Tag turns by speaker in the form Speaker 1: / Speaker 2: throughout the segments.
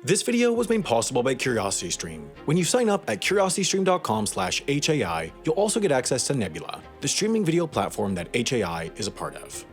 Speaker 1: This video was made possible by CuriosityStream. When you sign up at curiositystream.com/HAI, you'll also get access to Nebula, the streaming video platform that HAI is a part of.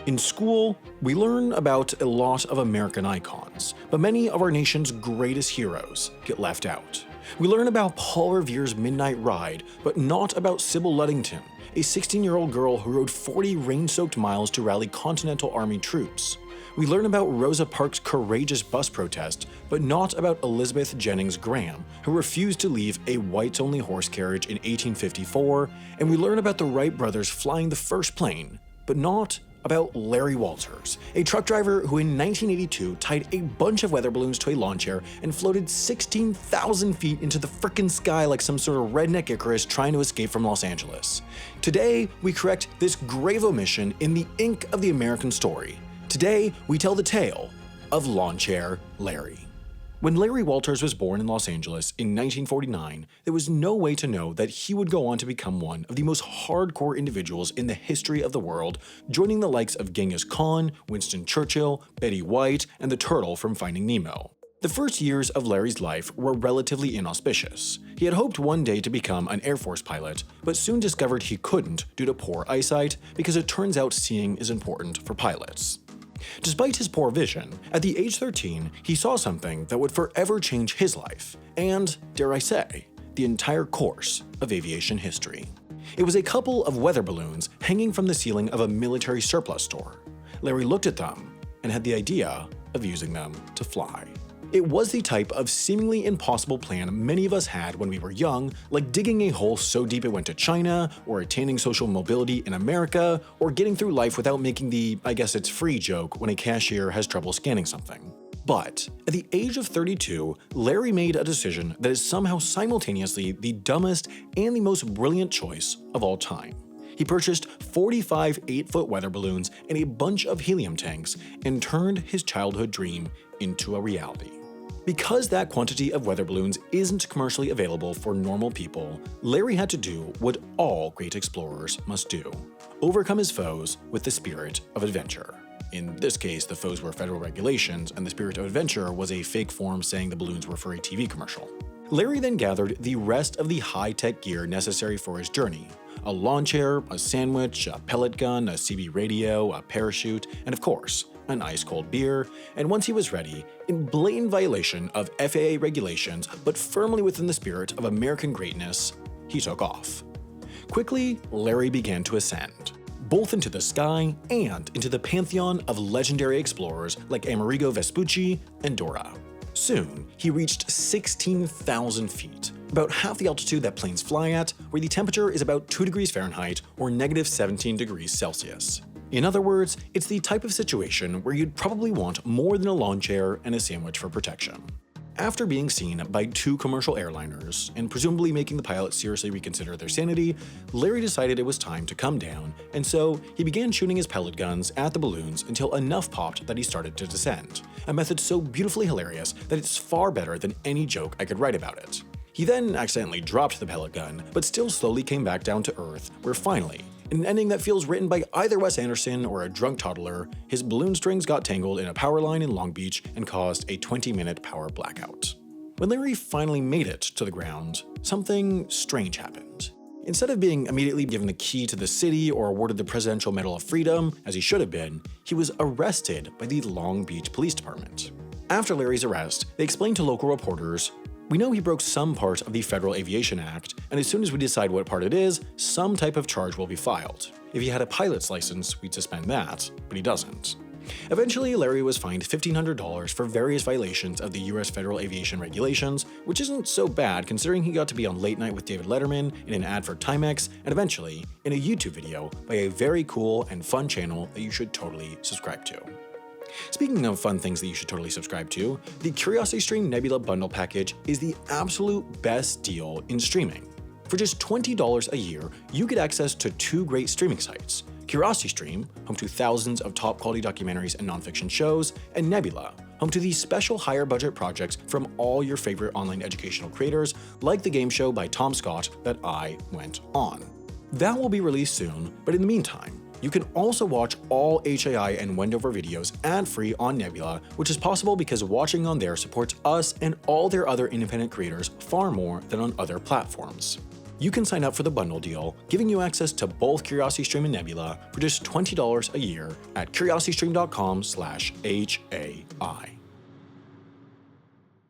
Speaker 1: In school, we learn about a lot of American icons, but many of our nation's greatest heroes get left out. We learn about Paul Revere's Midnight Ride, but not about Sybil Ludington, a 16-year-old girl who rode 40 rain-soaked miles to rally Continental Army troops. We learn about Rosa Parks' courageous bus protest, but not about Elizabeth Jennings Graham, who refused to leave a whites-only horse carriage in 1854, and we learn about the Wright brothers flying the first plane, but not about Larry Walters, a truck driver who in 1982 tied a bunch of weather balloons to a lawn chair and floated 16,000 feet into the frickin' sky like some sort of redneck Icarus trying to escape from Los Angeles. Today, we correct this grave omission in the ink of the American story. Today, we tell the tale of Lawnchair Larry. When Larry Walters was born in Los Angeles in 1949, there was no way to know that he would go on to become one of the most hardcore individuals in the history of the world, joining the likes of Genghis Khan, Winston Churchill, Betty White, and the turtle from Finding Nemo. The first years of Larry's life were relatively inauspicious. He had hoped one day to become an Air Force pilot, but soon discovered he couldn't due to poor eyesight, because it turns out seeing is important for pilots. Despite his poor vision, at the age 13, he saw something that would forever change his life, and, dare I say, the entire course of aviation history. It was a couple of weather balloons hanging from the ceiling of a military surplus store. Larry looked at them and had the idea of using them to fly. It was the type of seemingly impossible plan many of us had when we were young, like digging a hole so deep it went to China, or attaining social mobility in America, or getting through life without making the "I guess it's free" joke when a cashier has trouble scanning something. But at the age of 32, Larry made a decision that is somehow simultaneously the dumbest and the most brilliant choice of all time. He purchased 45 8-foot weather balloons and a bunch of helium tanks and turned his childhood dream into a reality. Because that quantity of weather balloons isn't commercially available for normal people, Larry had to do what all great explorers must do: overcome his foes with the spirit of adventure. In this case, the foes were federal regulations, and the spirit of adventure was a fake form saying the balloons were for a TV commercial. Larry then gathered the rest of the high-tech gear necessary for his journey: a lawn chair, a sandwich, a pellet gun, a CB radio, a parachute, and of course, an ice-cold beer. And once he was ready, in blatant violation of FAA regulations, but firmly within the spirit of American greatness, he took off. Quickly, Larry began to ascend, both into the sky and into the pantheon of legendary explorers like Amerigo Vespucci and Dora. Soon, he reached 16,000 feet, about half the altitude that planes fly at, where the temperature is about 2 degrees Fahrenheit or negative 17 degrees Celsius. In other words, it's the type of situation where you'd probably want more than a lawn chair and a sandwich for protection. After being seen by 2 commercial airliners, and presumably making the pilots seriously reconsider their sanity, Larry decided it was time to come down, and so he began shooting his pellet guns at the balloons until enough popped that he started to descend, a method so beautifully hilarious that it's far better than any joke I could write about it. He then accidentally dropped the pellet gun, but still slowly came back down to Earth, where finally, in an ending that feels written by either Wes Anderson or a drunk toddler, his balloon strings got tangled in a power line in Long Beach and caused a 20-minute power blackout. When Larry finally made it to the ground, something strange happened. Instead of being immediately given the key to the city or awarded the Presidential Medal of Freedom, as he should have been, he was arrested by the Long Beach Police Department. After Larry's arrest, they explained to local reporters, "We know he broke some part of the Federal Aviation Act, and as soon as we decide what part it is, some type of charge will be filed. If he had a pilot's license, we'd suspend that, but he doesn't." Eventually, Larry was fined $1,500 for various violations of the US Federal Aviation Regulations, which isn't so bad considering he got to be on Late Night with David Letterman, in an ad for Timex, and eventually in a YouTube video by a very cool and fun channel that you should totally subscribe to. Speaking of fun things that you should totally subscribe to, the CuriosityStream Nebula Bundle Package is the absolute best deal in streaming. For just $20 a year, you get access to 2 great streaming sites: CuriosityStream, home to thousands of top-quality documentaries and nonfiction shows, and Nebula, home to these special higher-budget projects from all your favorite online educational creators, like the game show by Tom Scott that I went on. That will be released soon, but in the meantime, You can also watch all HAI and Wendover videos ad-free on Nebula, which is possible because watching on there supports us and all their other independent creators far more than on other platforms. You can sign up for the bundle deal, giving you access to both CuriosityStream and Nebula for just $20 a year at curiositystream.com/HAI.